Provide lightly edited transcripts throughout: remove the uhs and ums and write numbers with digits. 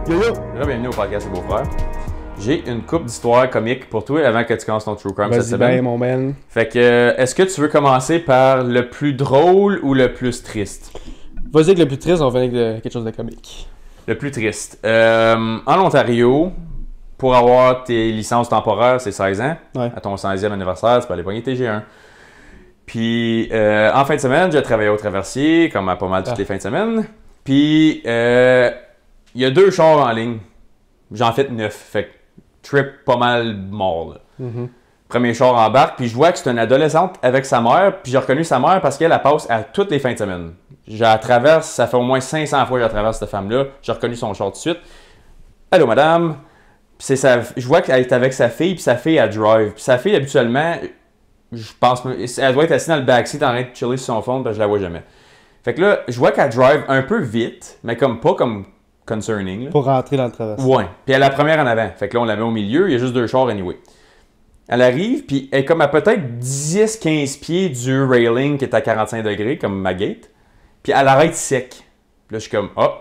Yo! Bienvenue au podcast Les Beaux-Frères. J'ai une couple d'histoires comiques pour toi avant que tu commences ton True Crime cette semaine. Vas-y, mon man. Fait que, est-ce que tu veux commencer par le plus drôle ou le plus triste? Vas-y avec le plus triste, on va finir avec quelque chose de comique. Le plus triste. En Ontario, pour avoir tes licences temporaires, c'est 16 ans. Ouais. À ton 16e anniversaire, tu peux aller pogner tes G1. Puis, en fin de semaine, j'ai travaillé au Traversier, comme à pas mal toutes les fins de semaine. Puis, il y a 2 chars en ligne. J'en fais 9. Fait que trip pas mal mort. Là. Premier char embarque, puis je vois que c'est une adolescente avec sa mère. Puis j'ai reconnu sa mère parce qu'elle passe à toutes les fins de semaine. Je la traverse, ça fait au moins 500 fois que je la traverse cette femme-là. J'ai reconnu son char tout de suite. Allô, madame. Puis je vois qu'elle est avec sa fille, puis sa fille, elle drive. Puis sa fille, habituellement, je pense, elle doit être assise dans le backseat en train de chiller sur son phone, parce que je la vois jamais. Fait que là, je vois qu'elle drive un peu vite, mais comme pas comme concerning. Là. Pour rentrer dans le traversé. Ouais. Puis elle est la première en avant. Fait que là, on la met au milieu, il y a juste 2 chars anyway. Elle arrive, puis elle est comme à peut-être 10-15 pieds du railing qui est à 45 degrés, comme ma gate. Puis elle arrête sec. Puis là, je suis comme, oh,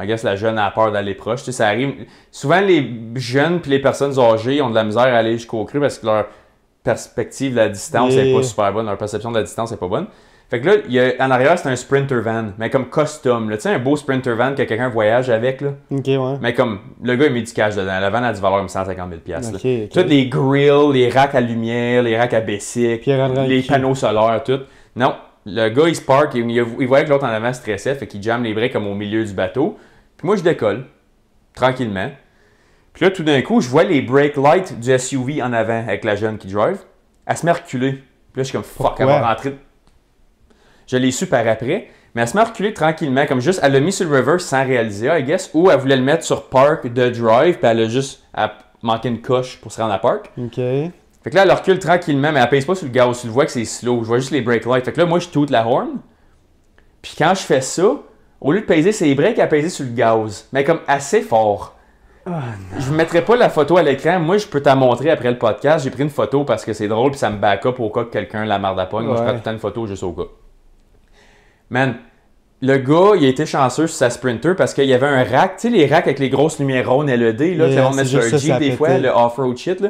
I guess la jeune a peur d'aller proche. Tu sais, ça arrive. Souvent, les jeunes puis les personnes âgées ont de la misère à aller jusqu'au cru parce que leur perspective de la distance n'est pas super bonne. Leur perception de la distance n'est pas bonne. Fait que là, en arrière, c'est un Sprinter van, mais comme custom. Tu sais, un beau Sprinter van que quelqu'un voyage avec. Là. Ok, ouais. Mais comme, le gars, il met du cash dedans. La van a du valeur comme 150 000 $. Okay. Toutes les grills, les racks à lumière, les racks à basic, les panneaux solaires, tout. Non, le gars, il se park, il voyait que l'autre en avant stressait, fait qu'il jamme les breaks comme au milieu du bateau. Puis moi, je décolle, tranquillement. Puis là, tout d'un coup, je vois les brake lights du SUV en avant avec la jeune qui drive. Elle se met à reculer. Puis là, je suis comme, fuck, elle va rentrer. Je l'ai su par après, mais elle se met à reculer tranquillement, comme juste, elle l'a mis sur le reverse sans réaliser, I guess, ou elle voulait le mettre sur park de drive, puis elle a juste manqué une coche pour se rendre à park. Ok. Fait que là, elle recule tranquillement, mais elle pèse pas sur le gaz, tu le vois que c'est slow, je vois juste les brake lights. Fait que là, moi, je toute la horn, puis quand je fais ça, au lieu de peser ses breaks, elle pèse sur le gaz, mais comme assez fort. Je ne mettrai pas la photo à l'écran. Moi, je peux t'en montrer après le podcast. J'ai pris une photo parce que c'est drôle puis ça me back up au cas que quelqu'un la marde à pogne. Moi, je prends tout le temps une photo juste au cas. Man, le gars, il a été chanceux sur sa Sprinter parce qu'il y avait un rack. Tu sais, les racks avec les grosses lumières rondes LED, là, on met sur un Jeep des fois, le off-road shit. Là.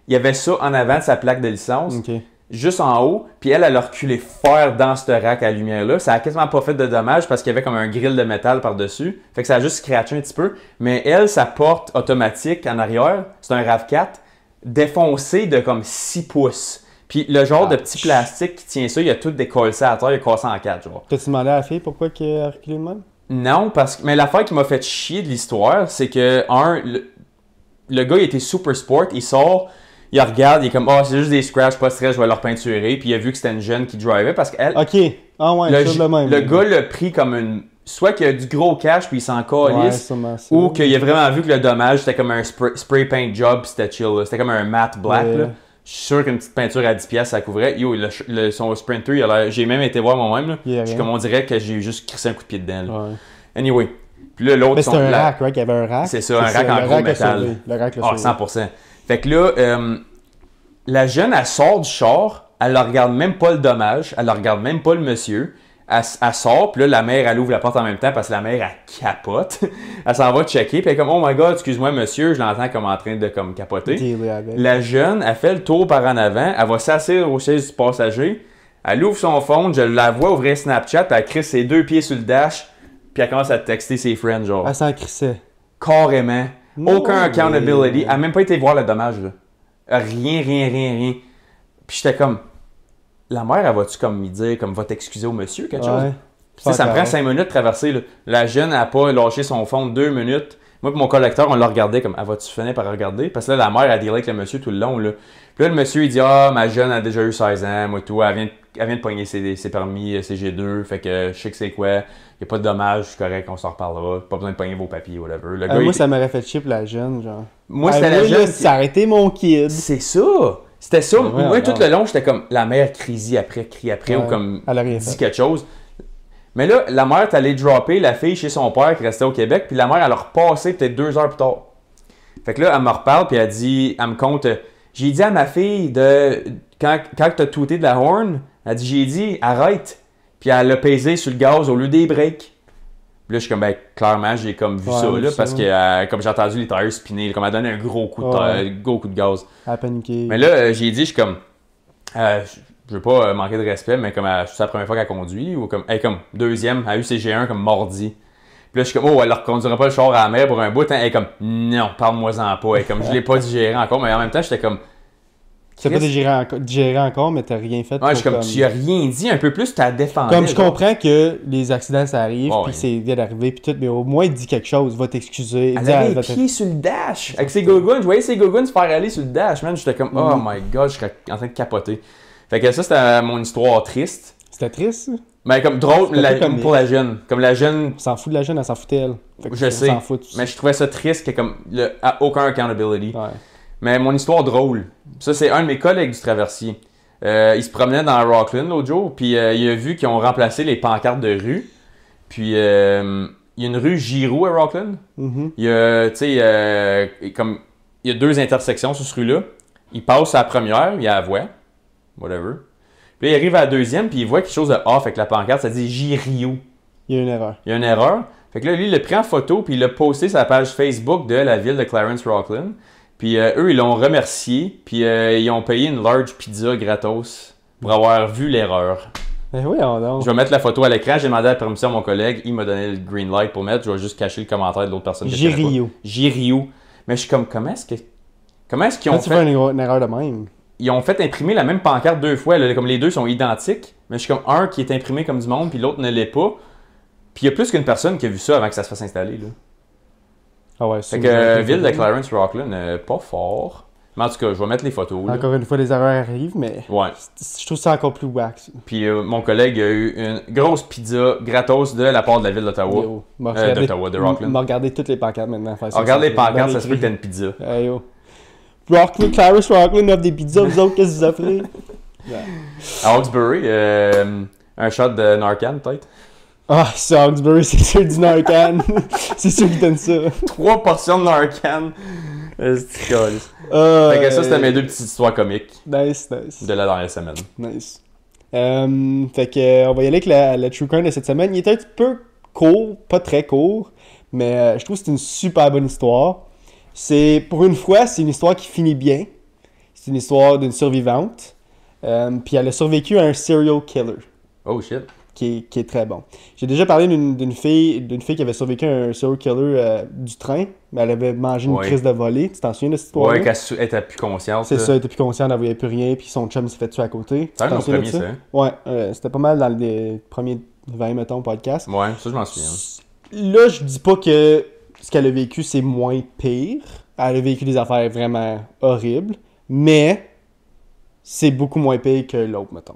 Il y avait ça en avant de sa plaque de licence. Okay. Juste en haut, puis elle a reculé fort dans ce rack à lumière-là. Ça a quasiment pas fait de dommages parce qu'il y avait comme un grill de métal par-dessus. Fait que ça a juste scratché un petit peu. Mais elle, sa porte automatique en arrière, c'est un RAV4 défoncé de comme 6 pouces. Puis le genre de petit plastique qui tient ça, il a tout décollé à terre, il a cassé en 4, genre. T'as-tu demandé à la fille pourquoi elle a reculé de même? Non, parce que... Mais l'affaire qui m'a fait chier de l'histoire, c'est que, le gars, il était super sport, il sort... Il regarde, il est comme, oh, c'est juste des scratchs, pas de stress, je vais leur peinturer. Puis il a vu que c'était une jeune qui drivait parce qu'elle. Ok, ah ouais, le même. Le gars l'a pris comme une. Soit qu'il y a du gros cash puis il s'en calisse, ou qu'il a vraiment vu que le dommage c'était comme un spray paint job puis c'était chill. C'était comme un matte black. Là. Je suis sûr qu'une petite peinture à 10$ ça couvrait. Yo, son Sprinter, il a l'air. J'ai même été voir moi-même. Comme on dirait que j'ai juste crissé un coup de pied dedans. Là. Ouais. Anyway. Puis là, l'autre. Mais c'est un rack, right? Il y avait un rack. C'est ça, un rack en gros métal. Le rack le 100%. Fait que là, la jeune, elle sort du char, elle ne regarde même pas le dommage, elle ne regarde même pas le monsieur. Elle sort, puis là, la mère, elle ouvre la porte en même temps parce que la mère, elle capote. Elle s'en va checker, puis elle est comme, oh my god, excuse-moi, monsieur, je l'entends comme en train de comme capoter. La jeune, elle fait le tour par en avant, elle va s'asseoir au siège du passager, elle ouvre son phone, je la vois ouvrir Snapchat, puis elle crisse ses 2 pieds sur le dash, puis elle commence à texter ses friends, genre. Elle s'en crissait. Carrément. Aucun accountability. Elle n'a même pas été voir le dommage, là. Rien. Puis j'étais comme, la mère, elle va-tu comme me dire, comme va t'excuser au monsieur, quelque chose? Puis ça me prend 5 minutes de traverser. Là. La jeune n'a pas lâché son fond 2 minutes. Moi et mon collecteur, on l'a regardé comme, elle va-tu finir par regarder? Parce que là, la mère a dealé avec le monsieur tout le long. Là. Puis là, le monsieur, il dit, ah, ma jeune a déjà eu 16 ans, moi tout, elle vient de pogner ses permis CG2, fait que je sais que c'est quoi. Il n'y a pas de dommage, c'est correct, on s'en reparlera. Pas besoin de pogner vos papiers, whatever. Le gars, moi, ça m'aurait fait chier pour la jeune, genre. Moi, c'était la jeune. Ça a arrêté mon kid. C'est ça. C'était ça. Moi, tout le long, j'étais comme, la mère crie après, ou comme, dit quelque chose. Mais là, la mère est allée dropper la fille chez son père qui restait au Québec, puis la mère, elle a repassé peut-être 2 heures plus tard. Fait que là, elle me reparle, puis elle me compte, j'ai dit à ma fille, quand t'as touté de la horn, elle dit, j'ai dit, arrête. Puis elle a pesé sur le gaz au lieu des breaks. Puis là, je suis comme, ben, clairement, j'ai comme vu ça, là, parce que, comme j'ai entendu les tires spinner, comme elle donné un gros coup de gaz. Elle a paniqué. Mais là, j'ai dit, je suis comme, je veux pas manquer de respect, mais comme, c'est la première fois qu'elle conduit, ou comme, comme, deuxième, elle a eu ses G1 comme mardi. Puis là, je suis comme, oh, elle ne reconduira pas le char à la mer pour un bout. Elle est comme, non, parle-moi-en pas. Elle est comme, je l'ai pas digéré encore, mais en même temps, j'étais comme. Tu n'as pas digéré encore, mais tu n'as rien fait. Ouais, je suis comme, tu n'as rien dit, un peu plus, tu as défendu. Comme je comprends que les accidents, ça arrive, puis c'est vient d'arriver, puis tout, mais au moins, dis quelque chose, va t'excuser. Elle avait les pieds sur le dash, avec ses gogoons. Je voyais ses gogoons se faire aller sur le dash, man. J'étais comme, oh my god, je serais en train de capoter. Fait que ça, c'était mon histoire triste. C'était triste, ça? Mais comme drôle pour la jeune. Comme la jeune. On s'en fout de la jeune, elle s'en foutait, elle. Je sais. Mais je trouvais ça triste que comme aucun accountability. Ouais. Mais mon histoire drôle. Ça, c'est un de mes collègues du traversier. Il se promenait dans Rockland l'autre jour, puis il a vu qu'ils ont remplacé les pancartes de rue. Puis il y a une rue Giroux à Rockland. Mm-hmm. Il y a, tu sais, comme il y a 2 intersections sur cette rue-là. Il passe à la première, il y a la voie. Whatever. Puis là, il arrive à la deuxième, puis il voit quelque chose de off avec la pancarte, ça dit Girio. Il y a une erreur. Il y a une erreur. Fait que là, lui, il l'a pris en photo, puis il l'a posté sur la page Facebook de la ville de Clarence Rockland. Puis eux, ils l'ont remercié, puis ils ont payé une large pizza gratos pour avoir vu l'erreur. Ben oui, non. Je vais mettre la photo à l'écran, j'ai demandé la permission à mon collègue, il m'a donné le green light pour mettre, je vais juste cacher le commentaire de l'autre personne. Girio. Girio. Mais je suis comme, comment est-ce qu'ils ont fait... une erreur de même? Ils ont fait imprimer la même pancarte 2 fois. Là, comme les deux sont identiques, mais je suis comme un qui est imprimé comme du monde, puis l'autre ne l'est pas. Puis il y a plus qu'une personne qui a vu ça avant que ça se fasse installer. Là. Ah ouais, fait que ville de Clarence Rockland, pas fort. Mais en tout cas, je vais mettre les photos. Là. Encore une fois, les erreurs arrivent, mais ouais. Je trouve ça encore plus wax. Puis mon collègue a eu une grosse pizza gratos de la part de la ville d'Ottawa. De Rockland. M'a regardé toutes les pancartes maintenant. Regarde les pancartes, ça se peut que t'aies une pizza. Rockland, Clarence Rockland offre des pizzas, vous autres, qu'est-ce que vous offrez? À Hawkesbury, un shot de Narcan, peut-être? Ah, c'est Hawkesbury, c'est sûr du Narcan. C'est sûr qu'ils donnent ça. 3 portions de Narcan. C'est cool. Fait que ça, c'était mes 2 petites histoires comiques. Nice. De la dernière semaine. Nice. Fait que, on va y aller avec la True Crime de cette semaine. Il était un petit peu court, pas très court, mais je trouve que c'est une super bonne histoire. Pour une fois, c'est une histoire qui finit bien. C'est une histoire d'une survivante. Puis elle a survécu à un serial killer. Oh shit. Qui est très bon. J'ai déjà parlé d'une fille qui avait survécu à un serial killer du train. Mais elle avait mangé une crise de volée. Tu t'en souviens de cette histoire? Ouais, qu'elle était plus consciente. C'est ça, elle était plus consciente, elle voyait plus rien. Puis son chum s'est fait tuer à côté. C'est le premier, ça? Ouais, c'était pas mal dans les premiers 20, mettons, podcasts. Ouais, ça je m'en souviens. Là, je dis pas que ce qu'elle a vécu, c'est moins pire. Elle a vécu des affaires vraiment horribles. Mais c'est beaucoup moins pire que l'autre, mettons.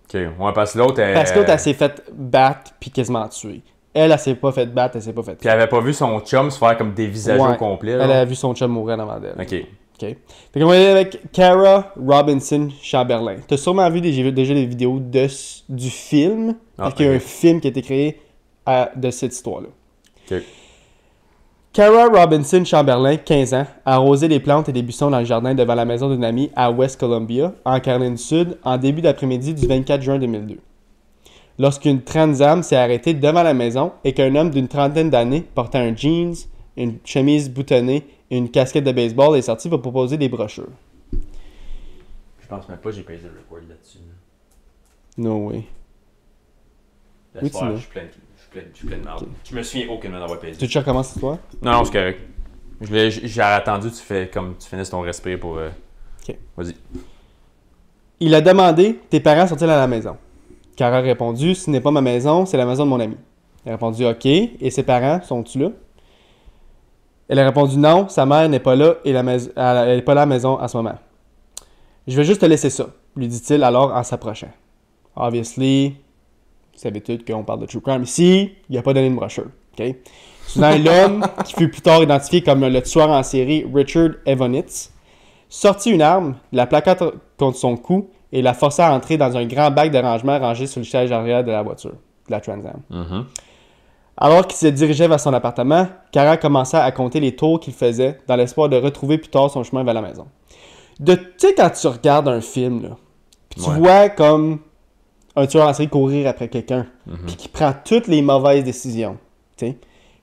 Ok, ouais, parce que l'autre, elle s'est fait battre puis quasiment tuer. Elle s'est pas fait battre, elle s'est pas fait tuer. Puis elle avait pas vu son chum se faire comme dévisager au complet. Là. Elle a vu son chum mourir devant elle. Ok. Fait qu'on va aller avec Cara Robinson Chamberlain. T'as sûrement vu déjà des vidéos du film. Parce qu'il y a un film qui a été créé de cette histoire-là. Ok. Cara Robinson Chamberlain, 15 ans, a arrosé les plantes et des buissons dans le jardin devant la maison d'une amie à West Columbia, en Caroline du Sud, en début d'après-midi du 24 juin 2002. Lorsqu'une transam s'est arrêtée devant la maison et qu'un homme d'une trentaine d'années, portant un jeans, une chemise boutonnée et une casquette de baseball est sorti pour proposer des brochures. Je pense même pas que j'ai payé le record là-dessus. No way. Oui, tu je suis plein de merde. Okay. Je me souviens aucunement d'avoir payé. Tu recommences cette histoire? Non, c'est correct. J'ai attendu que tu finisses ton respire pour... Ok. Vas-y. Il a demandé « Tes parents sont-ils à la maison? » Cara a répondu « Ce n'est pas ma maison, c'est la maison de mon ami. » Il a répondu « Ok. Et ses parents, sont-ils là? » Elle a répondu « Non, sa mère n'est pas là et elle n'est pas là à la maison à ce moment. » « Je vais juste te laisser ça, lui dit-il alors en s'approchant. Obviously, vous savez tous qu'on parle de true crime ici, il n'a pas donné une brochure. Okay? Soudain, l'homme, qui fut plus tard identifié comme le tueur en série Richard Evonitz, sortit une arme, la plaqua contre son cou et la força à entrer dans un grand bac de rangement rangé sur le siège arrière de la voiture, de la Trans Am. Mm-hmm. Alors qu'il se dirigeait vers son appartement, Cara commença à compter les tours qu'il faisait dans l'espoir de retrouver plus tard son chemin vers la maison. Tu sais, quand tu regardes un film, là, puis tu vois comme un tueur en série courir après quelqu'un, puis qui prend toutes les mauvaises décisions. T'sais.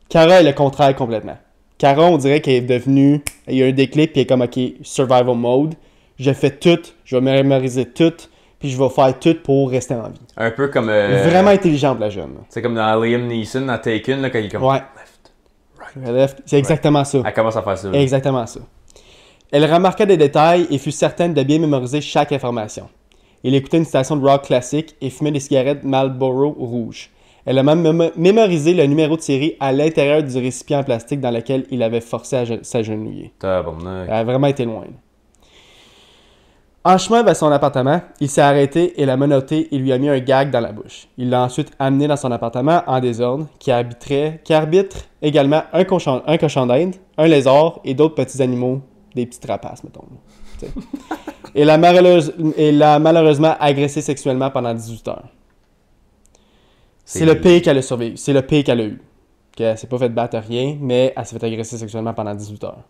Kara est le contraire complètement. Kara, on dirait qu'elle est devenue... Il y a un déclic, puis elle est comme, OK, survival mode. Je fais tout, je vais mémoriser tout, puis je vais faire tout pour rester en vie. Un peu comme... Vraiment intelligente, la jeune. C'est comme dans Liam Neeson, dans Taken, là, quand il est comme... Ouais. Left. C'est exactement ça. Elle commence à faire ça. Là. Exactement ça. Elle remarqua des détails et fut certaine de bien mémoriser chaque information. Il écoutait une station de rock classique et fumait des cigarettes Marlboro rouges. Elle a même mémorisé le numéro de série à l'intérieur du récipient en plastique dans lequel il avait forcé à s'agenouiller. Elle a vraiment été loin. En chemin vers son appartement, il s'est arrêté et l'a menotté et lui a mis un gag dans la bouche. Il l'a ensuite amené dans son appartement en désordre, qui arbitre également un cochon d'Inde, un lézard et d'autres petits animaux, des petits rapaces, mettons. Et l'a malheureusement agressé sexuellement pendant 18 heures. C'est le pire qu'elle a survécu. C'est le pire qu'elle a eu. Elle s'est pas fait battre rien, mais elle s'est fait agresser sexuellement pendant 18 heures.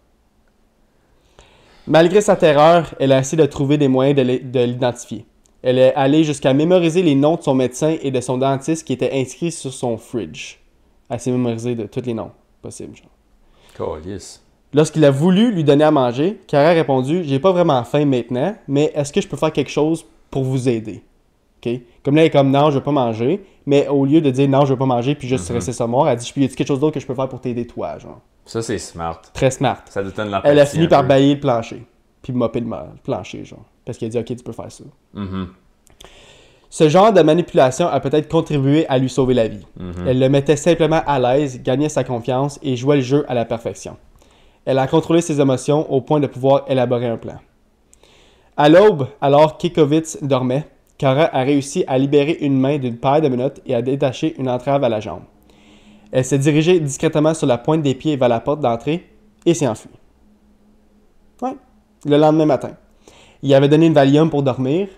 Malgré sa terreur, elle a essayé de trouver des moyens de l'identifier. Elle est allée jusqu'à mémoriser les noms de son médecin et de son dentiste qui étaient inscrits sur son fridge. Elle s'est mémorisée de tous les noms possibles. Yes. Lorsqu'il a voulu lui donner à manger, Kara a répondu « J'ai pas vraiment faim maintenant, mais est-ce que je peux faire quelque chose pour vous aider? » Okay? Comme là, elle est comme « Non, je veux pas manger », mais au lieu de dire « Non, je veux pas manger » puis juste rester ça mort, elle dit « Y a-t-il quelque chose d'autre que je peux faire pour t'aider toi? » genre. Ça, c'est smart. Très smart. Ça te donne l'empathie. Elle a fini par balayer le plancher, puis mopper le plancher, genre. Parce qu'elle a dit « Ok, tu peux faire ça. Ce genre de manipulation a peut-être contribué à lui sauver la vie. Elle le mettait simplement à l'aise, gagnait sa confiance et jouait le jeu à la perfection. Elle a contrôlé ses émotions au point de pouvoir élaborer un plan. À l'aube, alors qu'Ekovitz dormait, Kara a réussi à libérer une main d'une paire de menottes et à détacher une entrave à la jambe. Elle s'est dirigée discrètement sur la pointe des pieds vers la porte d'entrée et s'est enfuie. Ouais. Le lendemain matin, il avait donné une Valium pour dormir,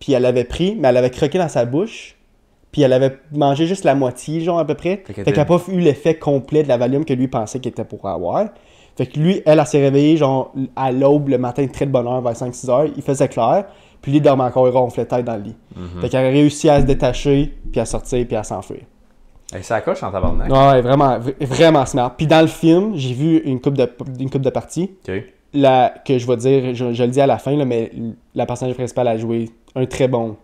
puis elle l'avait pris, mais elle l'avait croqué dans sa bouche, puis elle avait mangé juste la moitié, genre à peu près. Fait qu'elle n'a pas eu l'effet complet de la Valium que lui pensait qu'il était pour avoir. Fait que lui, elle s'est réveillée genre à l'aube le matin, très de bonne heure, vers 5-6 heures. Il faisait clair. Puis lui, il dormait encore, il ronflait tête dans le lit. Fait qu'elle a réussi à se détacher, puis à sortir, puis à s'enfuir. Et ça coche en tabarnak. Ouais, vraiment smart. Puis dans le film, j'ai vu une couple de parties. OK. Que je vais dire, je le dis à la fin, là, mais la personnage principale a joué un très bon...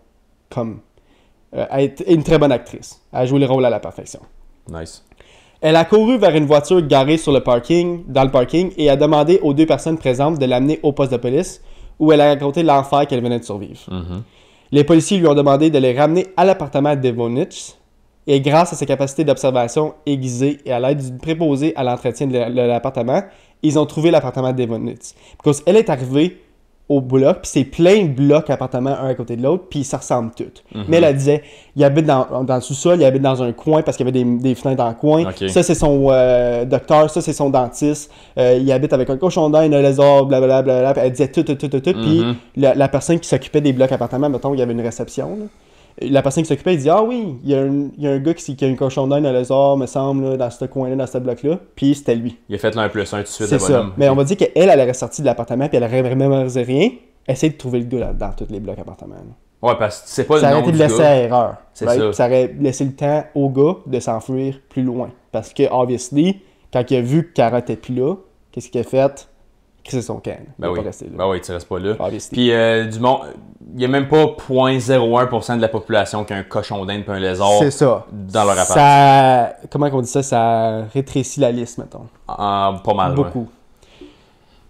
une très bonne actrice. Elle a joué le rôle à la perfection. Nice. Elle a couru vers une voiture garée dans le parking et a demandé aux deux personnes présentes de l'amener au poste de police où elle a raconté l'enfer qu'elle venait de survivre. Les policiers lui ont demandé de les ramener à l'appartement d'Evonitz et grâce à ses capacités d'observation aiguisées et à l'aide d'une préposée à l'entretien de l'appartement, ils ont trouvé l'appartement d'Evonitz. Parce qu'elle est arrivée au bloc, puis c'est plein de blocs appartements un à côté de l'autre, puis ça ressemble tout. Mais elle disait, il habite dans le sous-sol, il habite dans un coin parce qu'il y avait des fenêtres dans le coin. Okay. Ça, c'est son docteur, ça, c'est son dentiste. Il habite avec un cochon d'Inde, un lézard, blablabla. Elle disait tout. Puis la personne qui s'occupait des blocs appartements, mettons, il y avait une réception. Là. La personne qui s'occupait, il dit « Ah oui, il y a un gars qui a un cochon d'Inde, un lézard, me semble, là, dans ce coin-là, dans ce bloc-là. » Puis c'était lui. Il a fait là un plus un tout de suite. C'est ça. Mais on va dire qu'elle, elle est ressortie de l'appartement, puis elle mémorisait rien. Essaye de trouver le gars dans tous les blocs appartements. Là. Ouais, parce que c'est pas ça le nom aurait été du de laisser gars. à erreur. C'est right? ça. Ça aurait laissé le temps au gars de s'enfuir plus loin. Parce que, obviously, quand il a vu que Kara n'était plus là, qu'est-ce qu'il a fait? C'est son camp. Ben oui. Ben oui, tu restes pas là. Obviously. Puis du monde, il y a même pas 0.01% de la population qui a un cochon d'Inde et un lézard c'est ça. Dans leur appart. Ça, comment on dit ça? Ça rétrécit la liste, mettons. Pas mal. Beaucoup. Ouais.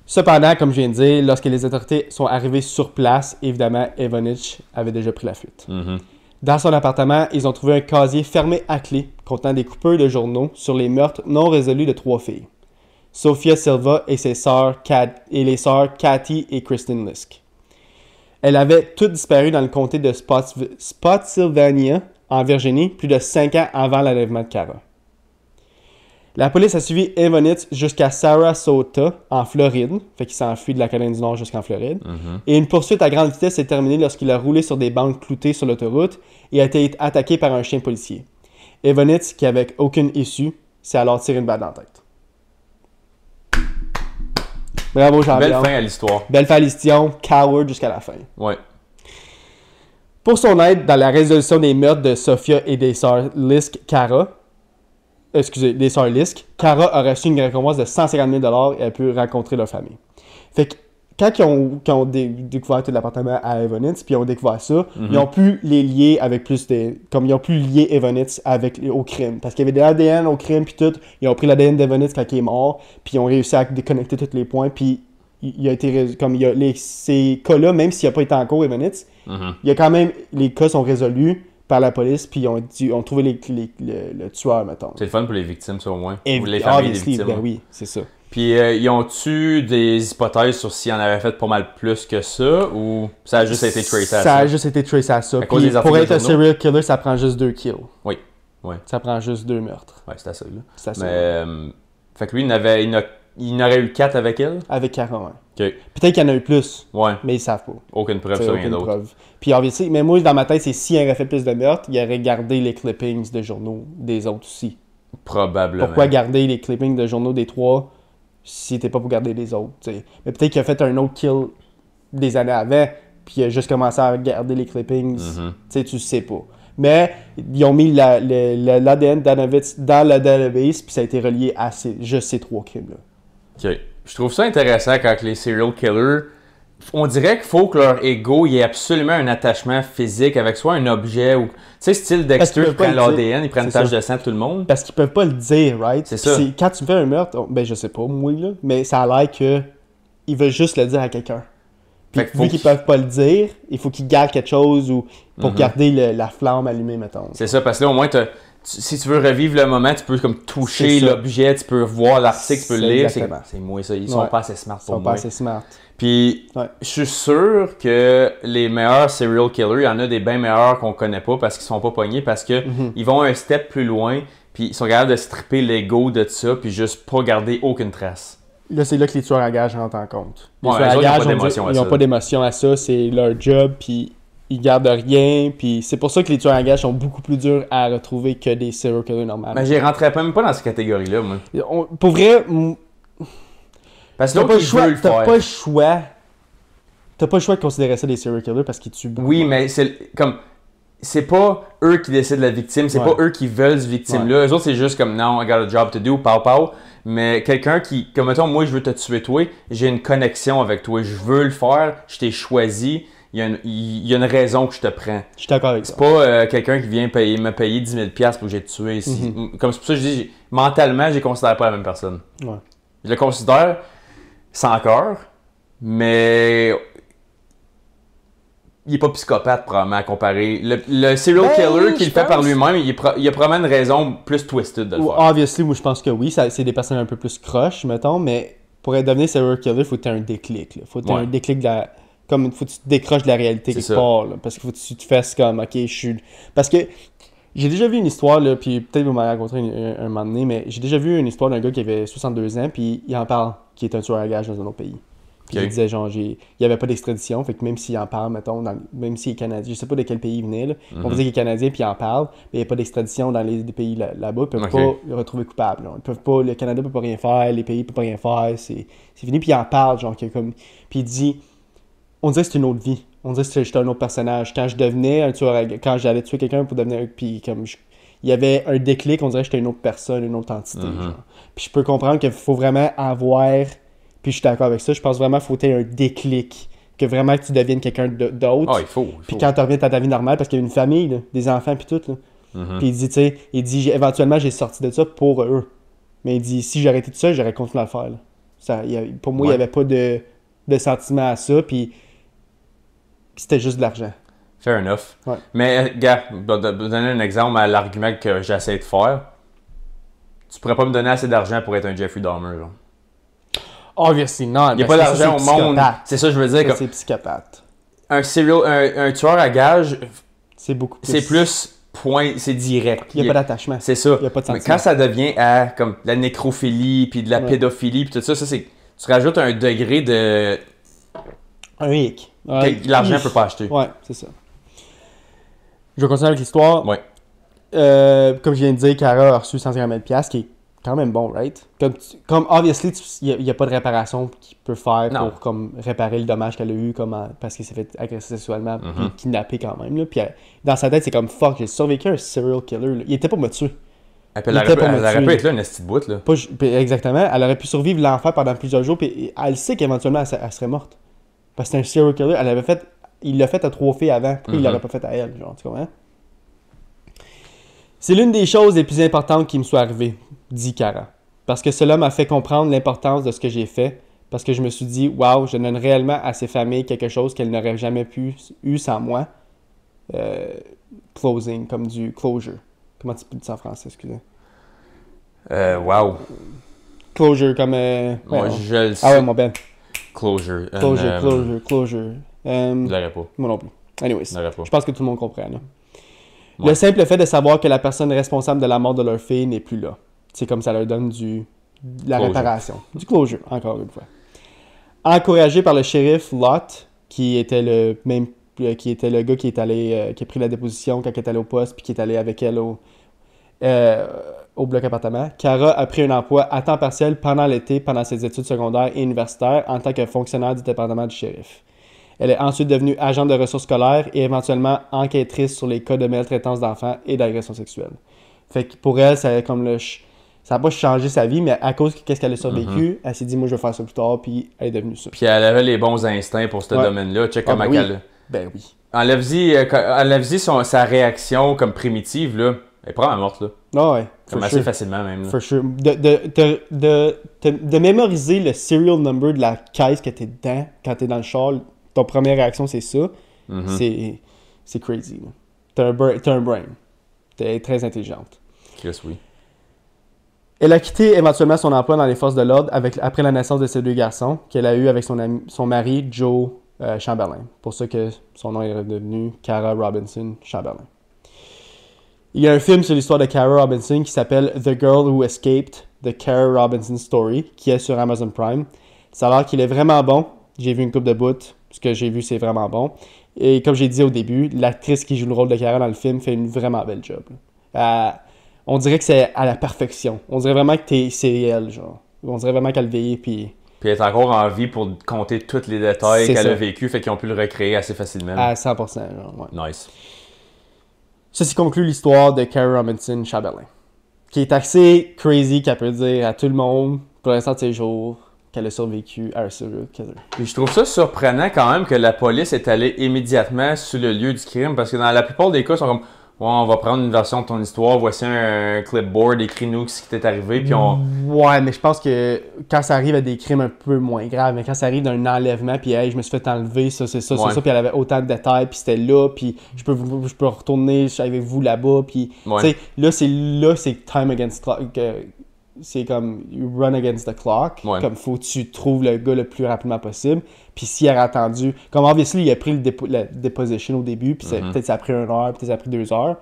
Cependant, comme je viens de dire, lorsque les autorités sont arrivées sur place, évidemment, Evonitz avait déjà pris la fuite. Dans son appartement, ils ont trouvé un casier fermé à clé contenant des coupures de journaux sur les meurtres non résolus de 3 filles. Sophia Silva et les sœurs Cathy et Kristen Lisk. Elles avaient toutes disparu dans le comté de Spotsylvania, en Virginie, plus de 5 ans avant l'enlèvement de Kara. La police a suivi Evonitz jusqu'à Sarasota, en Floride, fait qu'il s'est enfui de la Caroline du Nord jusqu'en Floride, et une poursuite à grande vitesse s'est terminée lorsqu'il a roulé sur des bandes cloutées sur l'autoroute et a été attaqué par un chien policier. Evonitz, qui avait aucune issue, s'est alors tiré une balle dans la tête. Bravo, champion. Belle fin à l'histoire. Belle fin à l'histoire. Coward jusqu'à la fin. Ouais. Pour son aide dans la résolution des meurtres de Sophia et des sœurs Lisk Kara, excusez, les sœurs Lisk, Kara a reçu une récompense de 150 000 et elle peut rencontrer leur famille. Fait que quand ils ont découvert tout l'appartement à Evonitz, puis ils ont découvert ça, ils ont pu les lier avec plus de... Comme ils ont pu lier Evonitz au crime. Parce qu'il y avait de l'ADN au crime, puis tout. Ils ont pris l'ADN d'Evonitz quand il est mort, puis ils ont réussi à déconnecter tous les points, puis il a été... Comme il y a ces cas-là, même s'il n'a pas été en cours, Evonitz, il y a quand même... Les cas sont résolus par la police, puis ils ont trouvé le tueur, mettons. C'est le fun pour les victimes, ça, au moins. Et ou les familles des victimes. victimes. Ben oui, c'est ça. Puis, ils ont-tu des hypothèses sur s'ils en avaient fait pas mal plus que ça, ou ça a juste été tracé à ça? Ça a juste été tracé à ça. cause Puis, des pour articles être un de journaux? serial killer, ça prend juste 2 kills. Oui. Ouais. Ça prend juste 2 meurtres. Ouais, c'est assez, là. C'est assez. Mais, fait que lui, il n'aurait eu 4 avec elle? Avec 40. Ok. Peut-être qu'il y en a eu plus, Ouais. mais ils savent pas. Aucune preuve C'est sur rien aucune d'autre. preuve. Puis, obviously, mais moi, dans ma tête, c'est s'il aurait fait plus de meurtres, il aurait gardé les clippings de journaux des autres aussi. Probablement. Pourquoi garder les clippings de journaux des 3 si c'était pas pour garder les autres, t'sais. Mais peut-être qu'il a fait un autre kill des années avant, puis il a juste commencé à garder les clippings. Tu sais pas. Mais ils ont mis l'ADN d'Anovitz dans la database, puis ça a été relié à juste ces 3 crimes-là. Ok. Je trouve ça intéressant quand les serial killers, on dirait qu'il faut que leur ego y ait absolument un attachement physique avec soit un objet ou. Tu sais, style Dexter qui prend l'ADN, ils prennent une tache de sang de tout le monde. Parce qu'ils peuvent pas le dire, right? C'est ça. Quand tu fais un meurtre, ben je sais pas, moi, là, mais ça a l'air que ils veulent juste le dire à quelqu'un. Puis vu qu'ils peuvent pas le dire, il faut qu'ils gardent quelque chose ou pour garder la flamme allumée, mettons. C'est ça, parce que là, au moins, si tu veux revivre le moment, tu peux comme toucher l'objet, tu peux voir l'article, tu peux le lire. C'est moi ça, ils sont pas assez smart pour moi. Ils sont pas assez smart. Puis, je suis sûr que les meilleurs serial killers, il y en a des bien meilleurs qu'on connaît pas parce qu'ils sont pas pognés, parce que ils vont un step plus loin, puis ils sont capables de stripper l'ego de ça, puis juste pas garder aucune trace. Là, c'est là que les tueurs à gages rentrent en compte. Les Ouais, tueurs à gages, ils n'ont pas d'émotion à ça, c'est leur job, puis ils gardent rien, puis c'est pour ça que les tueurs à gages sont beaucoup plus durs à retrouver que des serial killers normaux. Mais j'y rentrais même pas dans cette catégorie-là, moi. Pour vrai, parce que t'as pas le choix. T'as pas le choix de considérer ça des serial killers parce qu'ils tuent beaucoup. Oui, mais c'est pas eux qui décident la victime, c'est pas eux qui veulent cette victime-là. Eux autres, c'est juste comme non, I got a job to do, pow pow. Mais quelqu'un qui, comme mettons, moi je veux te tuer toi, j'ai une connexion avec toi, je veux le faire, je t'ai choisi, il y a une raison que je te prends. Je suis d'accord avec ça. C'est pas quelqu'un qui vient me payer 10 000$ pour que j'ai tué. Comme c'est pour ça que je dis, mentalement, je les considère pas la même personne. Ouais. Je le considère sans cœur, mais il est pas psychopathe probablement à comparer. Le serial killer qui le fait par lui-même, il a probablement une raison plus twisted de le faire. Obviously, moi je pense que oui, c'est des personnes un peu plus croches, mettons, mais pour devenir serial killer, il faut que tu aies un déclic. Il faut que tu aies un déclic comme il faut que tu te décroches de la réalité quelque part. Là, parce qu'il faut que tu te fasses comme, ok, je suis. Parce que j'ai déjà vu une histoire, là, puis peut-être vous m'avez rencontré un moment donné, mais j'ai déjà vu une histoire d'un gars qui avait 62 ans, puis il en parle, qui est un tueur à gages dans un autre pays. Puis il disait, genre, il n'y avait pas d'extradition, fait que même s'il en parle, mettons, même s'il est canadien, je sais pas de quel pays il venait, là, on disait qu'il est canadien, puis il en parle, mais il n'y a pas d'extradition dans les pays là-bas, ils peuvent pas le retrouver coupable. Là. Ils peuvent pas, le Canada peut pas rien faire, les pays peuvent pas rien faire, c'est fini, puis il en parle, genre, comme, puis il dit, on dirait que c'est une autre vie, on dirait que j'étais un autre personnage. Quand je devenais un tueur, quand j'allais tuer quelqu'un pour devenir, puis comme, il y avait un déclic, on dirait que j'étais une autre personne, une autre entité, genre. Puis je peux comprendre qu'il faut vraiment avoir... Puis je suis d'accord avec ça. Je pense vraiment qu'il faut que tu aies un déclic. Que vraiment que tu deviennes quelqu'un d'autre. Ah, il faut. Puis quand tu reviens à ta vie normale, parce qu'il y a une famille, là, des enfants, puis tout. Là. Puis il dit, tu sais, éventuellement, j'ai sorti de ça pour eux. Mais il dit, si j'aurais été tout seul, j'aurais continué à le faire. Ça, pour moi, il n'y avait pas de sentiment à ça. Puis c'était juste de l'argent. Fair enough. Ouais. Mais, gars, pour donner un exemple à l'argument que j'essaie de faire, tu pourrais pas me donner assez d'argent pour être un Jeffrey Dahmer, genre. Obviously not. Il n'y a pas d'argent au monde. C'est ça que je veux dire. C'est psychopathe. Un tueur à gages, c'est beaucoup plus. C'est plus point, c'est direct. Il n'y a pas d'attachement. C'est ça. Il n'y a pas de sentiment. Mais quand ça devient à comme de la nécrophilie, puis de la pédophilie, puis tout ça, c'est tu rajoutes un degré de. Un hic. Que l'argent ne peut pas acheter. Ouais, c'est ça. Je vais continuer avec l'histoire. Ouais. Comme je viens de dire, Kara a reçu 150 000 $, qui est quand même bon, right? Comme obviously, il n'y a pas de réparation qu'il peut faire pour comme, réparer le dommage qu'elle a eu parce qu'il s'est fait agresser sexuellement puis kidnapper quand même. Là. Puis dans sa tête, c'est comme fuck, j'ai survécu à un serial killer. Là. Il était pas me tuer. Elle aurait pu être là, une petite boîte, là. Exactement. Elle aurait pu survivre l'enfer pendant plusieurs jours, puis elle sait qu'éventuellement, elle serait morte. Parce que c'est un serial killer. Il l'a fait à 3 filles avant. Pourquoi il l'aurait pas fait à elle, genre, tu comprends? C'est l'une des choses les plus importantes qui me soit arrivée, dit Cara. Parce que cela m'a fait comprendre l'importance de ce que j'ai fait. Parce que je me suis dit, waouh, je donne réellement à ces familles quelque chose qu'elles n'auraient jamais eu sans moi. Closing, comme du closure. Comment tu peux dire ça en français, excusez? Wow. Closure, comme... Moi, je le sais. Ah ouais, mon ben. Closure. Closure. Je l'aurais pas. Moi non plus. Anyways, pas. je pense que tout le monde comprend, là. Ouais. Le simple fait de savoir que la personne responsable de la mort de leur fille n'est plus là. C'est comme ça leur donne de la closure. réparation. Du closure, encore une fois. Encouragé par le shérif Lott, qui était le gars qui a pris la déposition quand elle est allée au poste, puis qui est allé avec elle au bloc appartement. Cara a pris un emploi à temps partiel pendant l'été, pendant ses études secondaires et universitaires, en tant que fonctionnaire du département du shérif. Elle est ensuite devenue agent de ressources scolaires et éventuellement enquêtrice sur les cas de maltraitance d'enfants et d'agression sexuelle. Fait que pour elle, ça n'a pas changé sa vie, mais à cause de qu'est-ce qu'elle a survécu, elle s'est dit, moi, je vais faire ça plus tard, puis elle est devenue ça. Puis elle avait les bons instincts pour ce domaine-là. Check comment elle... Ben oui. Enlève-y sa réaction comme primitive, là. Elle est probablement morte, là. Ah ouais. Comme assez facilement, même. Là. For sure. De mémoriser le serial number de la caisse que t'es dedans quand t'es dans le char, ton première réaction, c'est ça. C'est crazy. T'as un brain. T'es très intelligente. Chris, oui. Elle a quitté éventuellement son emploi dans les forces de l'ordre après la naissance de ses 2 garçons qu'elle a eu avec son mari, Joe Chamberlain. Pour ça que son nom est redevenu Cara Robinson Chamberlain. Il y a un film sur l'histoire de Cara Robinson qui s'appelle The Girl Who Escaped, The Cara Robinson Story, qui est sur Amazon Prime. Ça a l'air qu'il est vraiment bon. J'ai vu une couple de bouts. Ce que j'ai vu, c'est vraiment bon. Et comme j'ai dit au début, l'actrice qui joue le rôle de Cara dans le film fait une vraiment belle job. On dirait que c'est à la perfection. On dirait vraiment que c'est elle, genre. On dirait vraiment qu'elle veille, puis elle est encore en vie pour compter tous les détails qu'elle a vécu, fait qu'ils ont pu le recréer assez facilement. À 100%, genre, ouais. Nice. Ceci conclut l'histoire de Cara Robinson Chamberlain, qui est assez crazy, qu'elle peut dire à tout le monde, pour l'instant de ses jours, qu'elle a survécu à un serial killer. Puis je trouve ça surprenant quand même que la police est allée immédiatement sur le lieu du crime, parce que dans la plupart des cas, ils sont comme « Ouais, on va prendre une version de ton histoire, voici un clipboard, écris-nous ce qui t'est arrivé, puis on... » Ouais, mais je pense que quand ça arrive à des crimes un peu moins graves, mais quand ça arrive d'un enlèvement, puis hey, je me suis fait enlever, ça, c'est ça, c'est ça, puis elle avait autant de détails, puis c'était là, puis je peux retourner avec vous là-bas, puis tu sais, là, c'est time against clock, c'est comme you run against the clock, comme faut que tu trouves le gars le plus rapidement possible, puis s'il a attendu, comme obviously il a pris la deposition au début, puis peut-être ça a pris 1 heure, peut-être ça a pris 2 heures,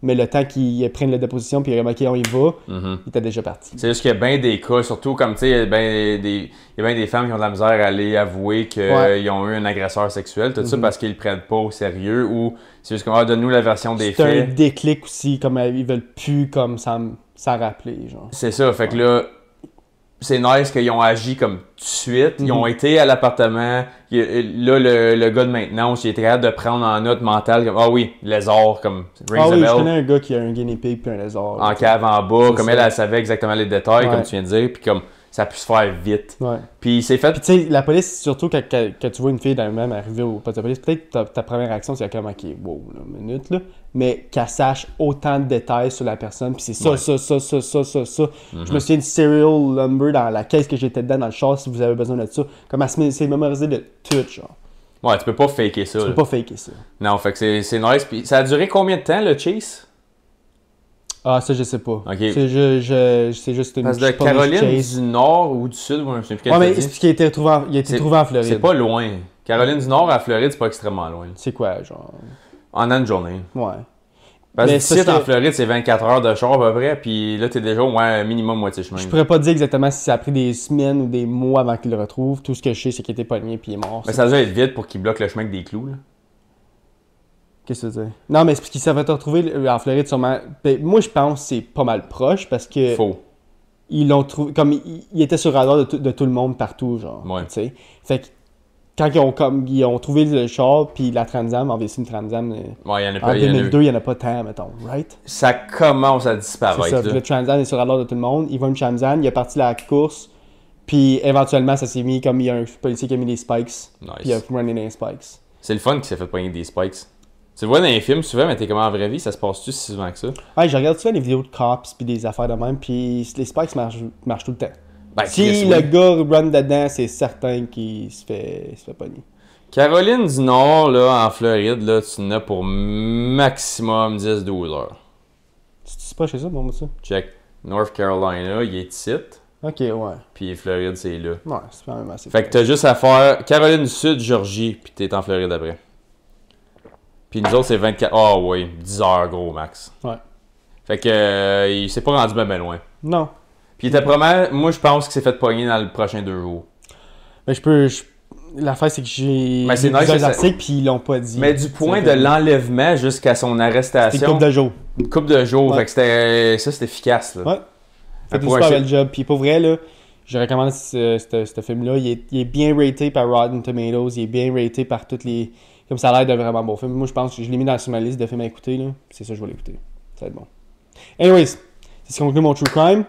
mais le temps qu'il prenne la déposition, puis il a remarqué on y va, il était déjà parti. C'est juste qu'il y a bien des cas, surtout comme tu sais, il y a bien des femmes qui ont de la misère à aller avouer qu'ils ont eu un agresseur sexuel, tout ça parce qu'ils le prennent pas au sérieux, ou c'est juste comme donne-nous la version des faits. C'est un déclic aussi, comme ils veulent plus comme s'en rappeler, genre. C'est ça, fait que là, c'est nice qu'ils ont agi comme tout de suite. Ils ont été à l'appartement. Là, le gars de maintenance, il était capable de prendre en note mentale comme « Ah oui, lézard, comme rings a bell. » Je connais un gars qui a un guinea pig puis un lézard. En cave en bas, comme elle savait exactement les détails, comme tu viens de dire, puis comme ça a pu se faire vite. Ouais. Puis c'est fait. Puis tu sais, la police, surtout quand tu vois une fille d'un même arriver au poste de police, peut-être ta première réaction, c'est comme « Ok, wow, là, minute, là. » Mais qu'elle sache autant de détails sur la personne, puis c'est ça. Je me souviens du serial number dans la caisse que j'étais dedans dans le char, si vous avez besoin de ça. Comme elle s'est mémorisée de tout, genre. Ouais, tu peux pas faker ça. Tu peux pas faker ça. Non, fait que c'est nice. Puis ça a duré combien de temps, le chase? Ah, ça, je sais pas. Okay. C'est juste une... Parce que de Caroline du Nord ou du Sud, je sais plus mais c'est ce qui a été trouvé en Floride. C'est pas loin. Caroline du Nord à Floride, c'est pas extrêmement loin. C'est quoi, genre? En une journée. Ouais. Parce que si en Floride, c'est 24 heures de char à peu près, puis là, t'es déjà au moins minimum moitié chemin. Je pourrais pas dire exactement si ça a pris des semaines ou des mois avant qu'il le retrouve. Tout ce que je sais, c'est qu'il était pogné puis il est mort. Mais ça doit être vite pour qu'il bloque le chemin avec des clous, là. Qu'est-ce que tu veux dire? Non, mais c'est parce qu'il s'avait retrouvé en Floride sûrement. Ben, moi, je pense que c'est pas mal proche parce que... Faux. Ils l'ont trouvé... Comme il était sur le radar de tout le monde partout, genre. Ouais. Tu sais. Fait que quand ils ont trouvé le char, puis la Trans Am, en VC, une Trans Am, Ouais, il y en a en pas. 2002, il n'y en a pas tant, mettons, right? Ça commence à C'est disparaître. ça, là. le Trans Am est sur la radar de tout le monde. Il va une Trans Am, il a parti la course, puis éventuellement, ça s'est mis comme il y a un policier qui a mis des spikes, puis il a runné les spikes. C'est le fun qui s'est fait poigner des spikes. Tu le vois dans les films souvent, mais t'es comme en vraie vie, ça se passe-tu si souvent que ça? Ouais, je regarde souvent les vidéos de cops, puis des affaires de même, puis les spikes marchent tout le temps. Ben, Si Chris, le oui. gars run dedans, c'est certain qu'il se fait pogner. Caroline du Nord, là, en Floride, là, tu en as pour maximum 10-12 heures. C'est pas chez ça, bon, ça? Check. North Carolina, il est ici. Ok, ouais. Puis Floride, c'est là. Ouais, c'est quand même assez. Fait que t'as juste à faire Caroline du Sud, Georgie, puis t'es en Floride après. Puis nous autres, c'est 24. Ah oui, 10 heures gros max. Ouais. Fait que il s'est pas rendu ben loin. Non. Puis il était probablement, moi je pense qu'il s'est fait pogner dans le prochain 2 jours. Mais l'affaire, c'est que j'ai Mais c'est lu nice, plusieurs ça- articles, puis ils l'ont pas dit. Mais du point C'est de fait- l'enlèvement jusqu'à son C'était arrestation, une couple de jours. une couple de jours. Ouais. Fait que c'est efficace. Là. Ouais. Fait Pour un un super shit- bel job. Puis pour vrai, là, je recommande ce film-là. Il est bien raté par Rotten Tomatoes. Il est bien raté par toutes les... Comme ça a l'air d'un vraiment bon film. Moi, je pense que je l'ai mis sur ma liste de films à écouter. Là. C'est ça, je vais l'écouter. Ça va être bon. Anyways, c'est ce qui conclut mon True Crime.